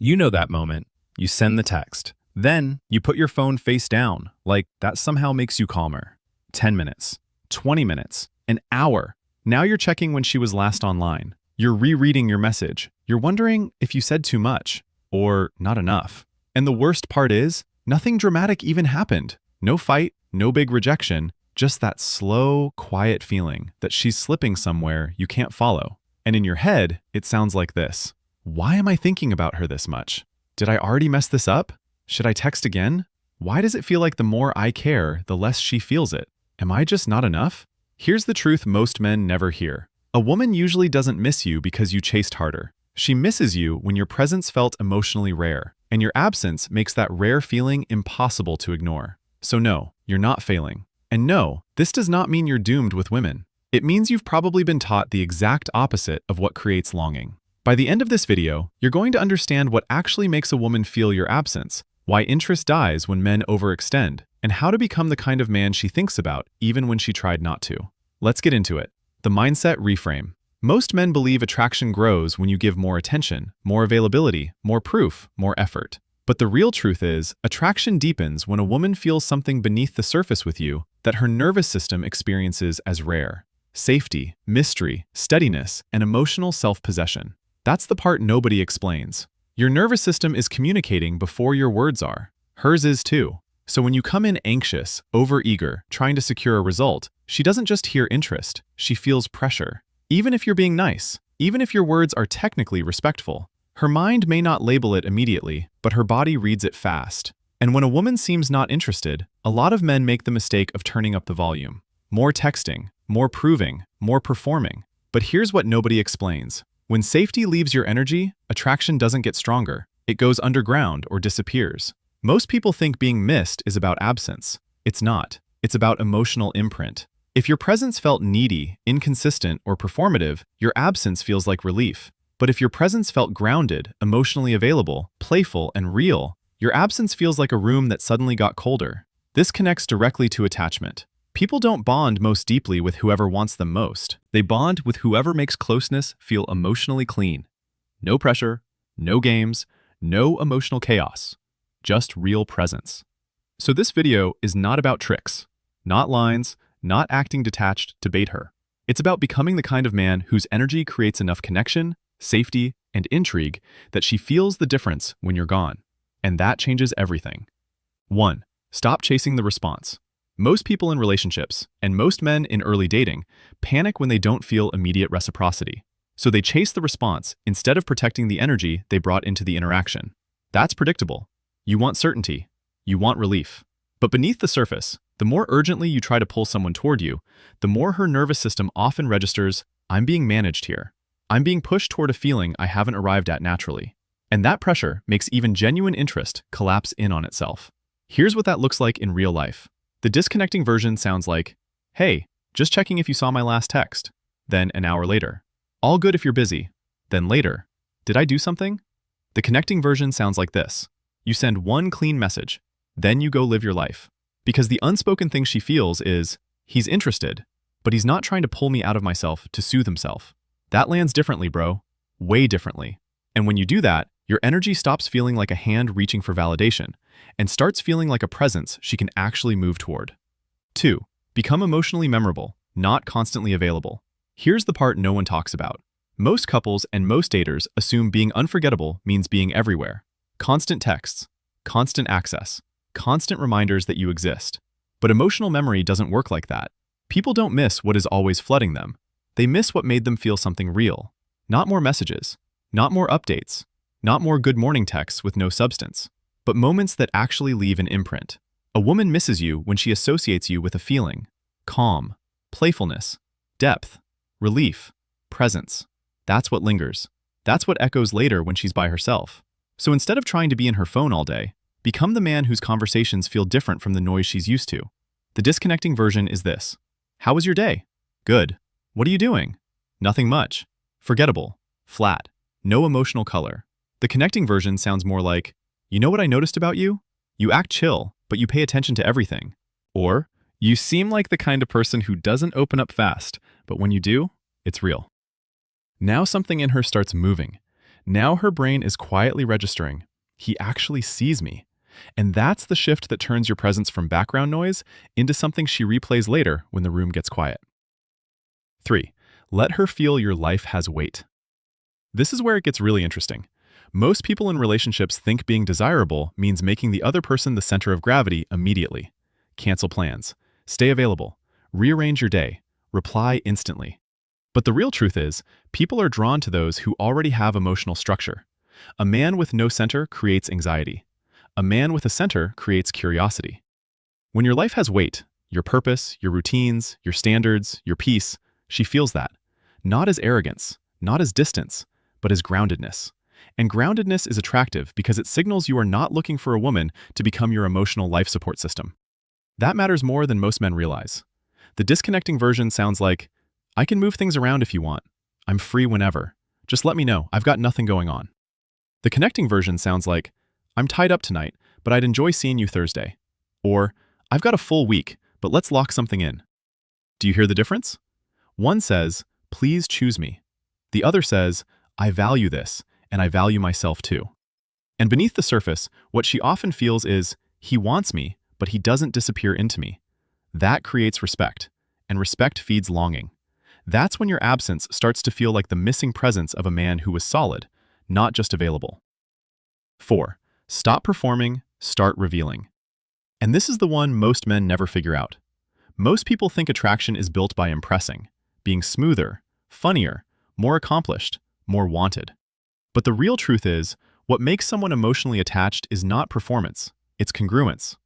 You know that moment. You send the text. Then you put your phone face down, like that somehow makes you calmer. 10 minutes, 20 minutes, an hour. Now you're checking when she was last online. You're rereading your message. You're wondering if you said too much or not enough. And the worst part is, nothing dramatic even happened. No fight, no big rejection, just that slow, quiet feeling that she's slipping somewhere you can't follow. And in your head, it sounds like this. Why am I thinking about her this much? Did I already mess this up? Should I text again? Why does it feel like the more I care, the less she feels it? Am I just not enough? Here's the truth most men never hear. A woman usually doesn't miss you because you chased harder. She misses you when your presence felt emotionally rare, and your absence makes that rare feeling impossible to ignore. So no, you're not failing. And no, this does not mean you're doomed with women. It means you've probably been taught the exact opposite of what creates longing. By the end of this video, you're going to understand what actually makes a woman feel your absence, why interest dies when men overextend, and how to become the kind of man she thinks about even when she tried not to. Let's get into it. The mindset reframe. Most men believe attraction grows when you give more attention, more availability, more proof, more effort. But the real truth is, attraction deepens when a woman feels something beneath the surface with you that her nervous system experiences as rare. Safety, mystery, steadiness, and emotional self-possession. That's the part nobody explains. Your nervous system is communicating before your words are. Hers is too. So when you come in anxious, overeager, trying to secure a result, she doesn't just hear interest, she feels pressure. Even if you're being nice, even if your words are technically respectful, her mind may not label it immediately, but her body reads it fast. And when a woman seems not interested, a lot of men make the mistake of turning up the volume. More texting, more proving, more performing. But here's what nobody explains. When safety leaves your energy, attraction doesn't get stronger. It goes underground or disappears. Most people think being missed is about absence. It's not. It's about emotional imprint. If your presence felt needy, inconsistent, or performative, your absence feels like relief. But if your presence felt grounded, emotionally available, playful, and real, your absence feels like a room that suddenly got colder. This connects directly to attachment. People don't bond most deeply with whoever wants them most. They bond with whoever makes closeness feel emotionally clean. No pressure, no games, no emotional chaos. Just real presence. So this video is not about tricks, not lines, not acting detached to bait her. It's about becoming the kind of man whose energy creates enough connection, safety, and intrigue that she feels the difference when you're gone. And that changes everything. 1. Stop chasing the response. Most people in relationships, and most men in early dating, panic when they don't feel immediate reciprocity. So they chase the response instead of protecting the energy they brought into the interaction. That's predictable. You want certainty. You want relief. But beneath the surface, the more urgently you try to pull someone toward you, the more her nervous system often registers, I'm being managed here. I'm being pushed toward a feeling I haven't arrived at naturally. And that pressure makes even genuine interest collapse in on itself. Here's what that looks like in real life. The disconnecting version sounds like, hey, just checking if you saw my last text. Then an hour later. All good if you're busy. Then later. Did I do something? The connecting version sounds like this. You send one clean message. Then you go live your life. Because the unspoken thing she feels is, he's interested, but he's not trying to pull me out of myself to soothe himself. That lands differently, bro. Way differently. And when you do that, your energy stops feeling like a hand reaching for validation and starts feeling like a presence she can actually move toward. 2. Become emotionally memorable, not constantly available. Here's the part no one talks about. Most couples and most daters assume being unforgettable means being everywhere. Constant texts, constant access, constant reminders that you exist. But emotional memory doesn't work like that. People don't miss what is always flooding them. They miss what made them feel something real. Not more messages, not more updates, not more good morning texts with no substance, but moments that actually leave an imprint. A woman misses you when she associates you with a feeling, calm, playfulness, depth, relief, presence. That's what lingers. That's what echoes later when she's by herself. So instead of trying to be in her phone all day, become the man whose conversations feel different from the noise she's used to. The disconnecting version is this. How was your day? Good. What are you doing? Nothing much. Forgettable. Flat. No emotional color. The connecting version sounds more like, you know what I noticed about you? You act chill, but you pay attention to everything. Or, you seem like the kind of person who doesn't open up fast, but when you do, it's real. Now something in her starts moving. Now her brain is quietly registering. He actually sees me. And that's the shift that turns your presence from background noise into something she replays later when the room gets quiet. 3. Let her feel your life has weight. This is where it gets really interesting. Most people in relationships think being desirable means making the other person the center of gravity immediately. Cancel plans. Stay available. Rearrange your day. Reply instantly. But the real truth is, people are drawn to those who already have emotional structure. A man with no center creates anxiety. A man with a center creates curiosity. When your life has weight, your purpose, your routines, your standards, your peace, she feels that. Not as arrogance, not as distance, but as groundedness. And groundedness is attractive because it signals you are not looking for a woman to become your emotional life support system. That matters more than most men realize. The disconnecting version sounds like, I can move things around if you want. I'm free whenever. Just let me know. I've got nothing going on. The connecting version sounds like, I'm tied up tonight, but I'd enjoy seeing you Thursday. Or, I've got a full week, but let's lock something in. Do you hear the difference? One says, please choose me. The other says, I value this, and I value myself too. And beneath the surface, what she often feels is, he wants me, but he doesn't disappear into me. That creates respect, and respect feeds longing. That's when your absence starts to feel like the missing presence of a man who was solid, not just available. 4. Stop performing, start revealing. And this is the one most men never figure out. Most people think attraction is built by impressing, being smoother, funnier, more accomplished, more wanted. But the real truth is, what makes someone emotionally attached is not performance, it's congruence.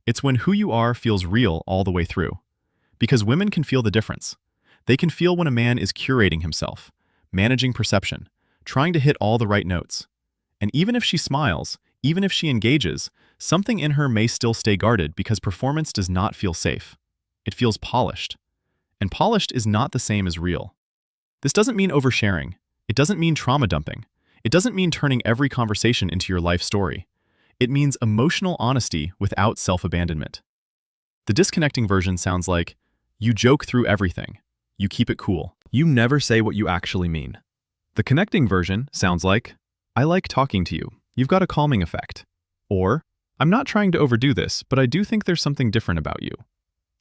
It's when who you are feels real all the way through. Because women can feel the difference. They can feel when a man is curating himself, managing perception, trying to hit all the right notes. And even if she smiles, even if she engages, something in her may still stay guarded because performance does not feel safe. It feels polished. And polished is not the same as real. This doesn't mean oversharing. It doesn't mean trauma dumping. It doesn't mean turning every conversation into your life story. It means emotional honesty without self-abandonment. The disconnecting version sounds like, you joke through everything. You keep it cool. You never say what you actually mean. The connecting version sounds like, I like talking to you. You've got a calming effect. Or, I'm not trying to overdo this, but I do think there's something different about you.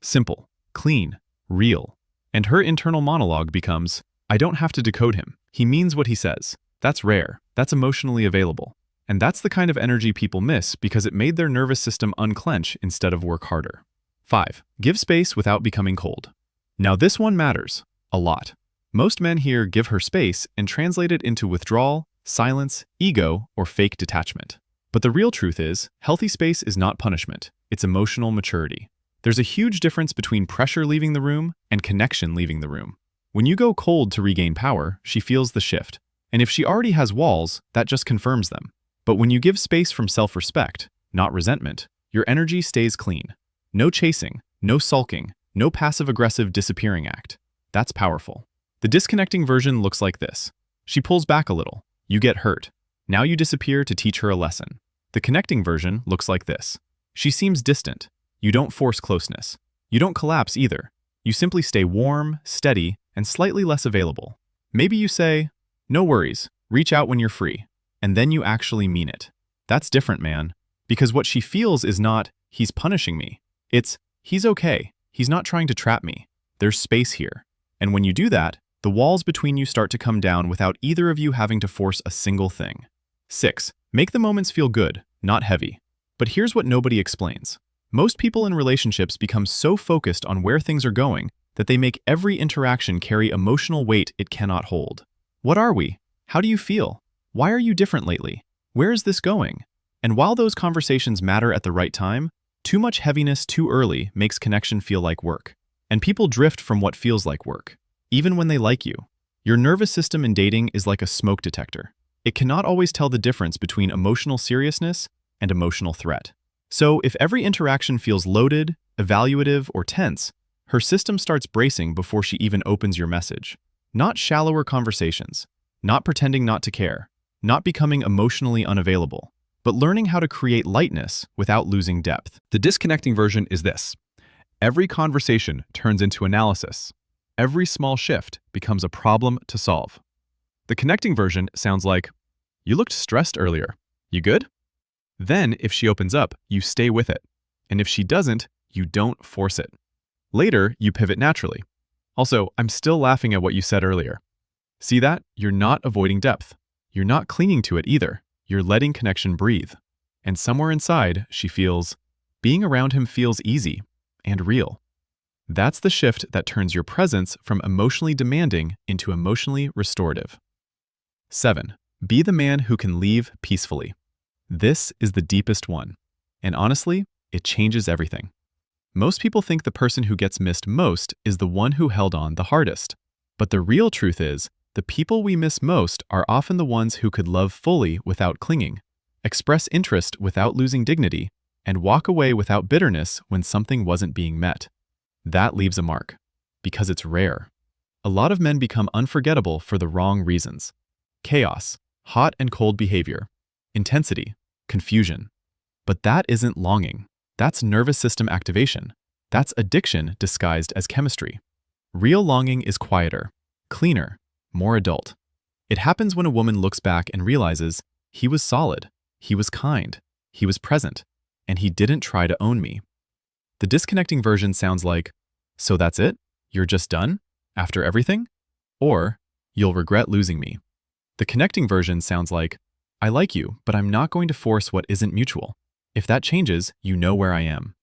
Simple, clean, real. And her internal monologue becomes, I don't have to decode him. He means what he says. That's rare. That's emotionally available. And that's the kind of energy people miss because it made their nervous system unclench instead of work harder. 5. Give space without becoming cold. Now this one matters a lot. Most men here give her space and translate it into withdrawal, silence, ego, or fake detachment. But the real truth is, healthy space is not punishment. It's emotional maturity. There's a huge difference between pressure leaving the room and connection leaving the room. When you go cold to regain power, she feels the shift. And if she already has walls, that just confirms them. But when you give space from self-respect, not resentment, your energy stays clean. No chasing, no sulking, no passive-aggressive disappearing act. That's powerful. The disconnecting version looks like this. She pulls back a little. You get hurt. Now you disappear to teach her a lesson. The connecting version looks like this. She seems distant. You don't force closeness. You don't collapse either. You simply stay warm, steady, and slightly less available. Maybe you say, no worries, reach out when you're free. And then you actually mean it. That's different, man. Because what she feels is not, he's punishing me. It's, he's okay. He's not trying to trap me. There's space here. And when you do that, the walls between you start to come down without either of you having to force a single thing. 6. Make the moments feel good, not heavy. But here's what nobody explains. Most people in relationships become so focused on where things are going that they make every interaction carry emotional weight it cannot hold. What are we? How do you feel? Why are you different lately? Where is this going? And while those conversations matter at the right time, too much heaviness too early makes connection feel like work. And people drift from what feels like work, even when they like you. Your nervous system in dating is like a smoke detector. It cannot always tell the difference between emotional seriousness and emotional threat. So if every interaction feels loaded, evaluative, or tense, her system starts bracing before she even opens your message. Not shallower conversations, not pretending not to care, not becoming emotionally unavailable, but learning how to create lightness without losing depth. The disconnecting version is this. Every conversation turns into analysis. Every small shift becomes a problem to solve. The connecting version sounds like, You looked stressed earlier. You good? Then, if she opens up, you stay with it. And if she doesn't, you don't force it. Later, you pivot naturally. Also, I'm still laughing at what you said earlier. See that? You're not avoiding depth. You're not clinging to it either. You're letting connection breathe. And somewhere inside, she feels, being around him feels easy and real. That's the shift that turns your presence from emotionally demanding into emotionally restorative. 7. Be the man who can leave peacefully. This is the deepest one. And honestly, it changes everything. Most people think the person who gets missed most is the one who held on the hardest. But the real truth is, the people we miss most are often the ones who could love fully without clinging, express interest without losing dignity, and walk away without bitterness when something wasn't being met. That leaves a mark, because it's rare. A lot of men become unforgettable for the wrong reasons. Chaos, hot and cold behavior, intensity, confusion. But that isn't longing. That's nervous system activation. That's addiction disguised as chemistry. Real longing is quieter, cleaner, more adult. It happens when a woman looks back and realizes, he was solid, he was kind, he was present, and he didn't try to own me. The disconnecting version sounds like, so that's it? You're just done? After everything? Or, you'll regret losing me. The connecting version sounds like, I like you, but I'm not going to force what isn't mutual. If that changes, you know where I am.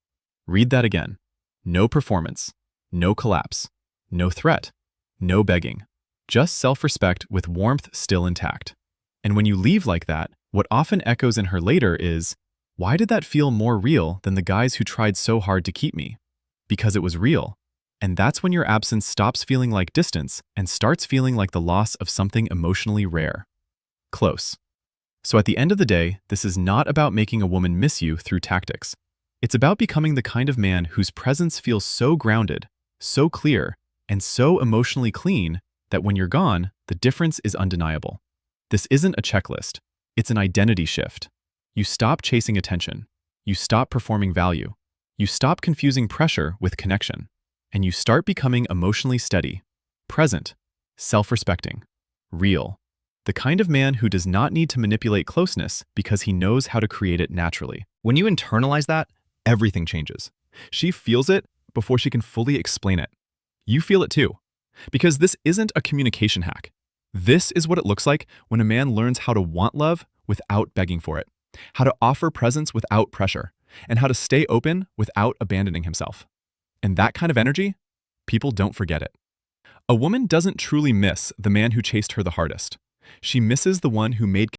Read that again. No performance, no collapse, no threat, no begging. Just self-respect with warmth still intact. And when you leave like that, what often echoes in her later is, why did that feel more real than the guys who tried so hard to keep me? Because it was real. And that's when your absence stops feeling like distance and starts feeling like the loss of something emotionally rare. Close. So at the end of the day, this is not about making a woman miss you through tactics. It's about becoming the kind of man whose presence feels so grounded, so clear, and so emotionally clean that when you're gone, the difference is undeniable. This isn't a checklist. It's an identity shift. You stop chasing attention. You stop performing value. You stop confusing pressure with connection. And you start becoming emotionally steady, present, self-respecting, real. The kind of man who does not need to manipulate closeness because he knows how to create it naturally. When you internalize that, everything changes. She feels it before she can fully explain it. You feel it too. Because this isn't a communication hack. This is what it looks like when a man learns how to want love without begging for it, how to offer presence without pressure, and how to stay open without abandoning himself. And that kind of energy, people don't forget it. A woman doesn't truly miss the man who chased her the hardest. She misses the one who made